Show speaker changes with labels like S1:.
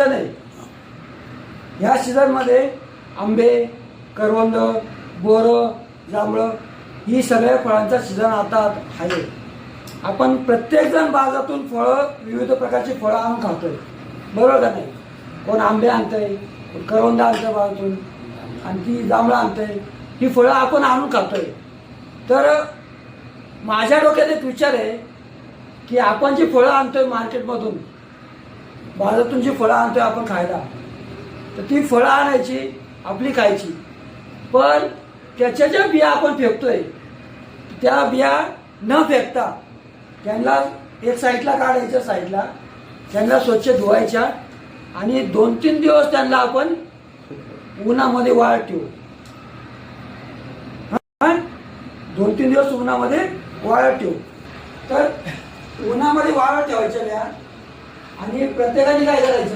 S1: Season आहे. ह्या सीझनमध्ये आंबे, करवंद, बोरं, जांभळं ही सगळ्या फळांचा सीझन आता आहे. आपण प्रत्येकजण बाजारातून फळं, विविध प्रकारची फळं आणून खातोय, बरोबर का नाही? कोण आंबे आणतंय, कोण करवंद आणतंय बाजारातून, आणखी जांभळं आणतंय. ही फळं आपण आणून खातोय. तर माझ्या डोक्यात एक विचार आहे की आपण जी फळं आणतोय मार्केटमधून, बाजारातून जी फळं आणतोय आपण खायला, तर ती फळं आणायची, आपली खायची. पण त्याच्या ज्या बिया आपण फेकतोय, त्या बिया न फेकता त्यांना एक साईडला काढायच्या, साईडला त्यांना स्वच्छ धुवायच्या आणि 2-3 दिवस त्यांना आपण उन्हामध्ये वाळत ठेवू. 2-3 दिवस उन्हामध्ये वाळत ठेवू. तर उन्हामध्ये वाळत ठेवायच्या बिया आणि प्रत्येकाने काय करायचं,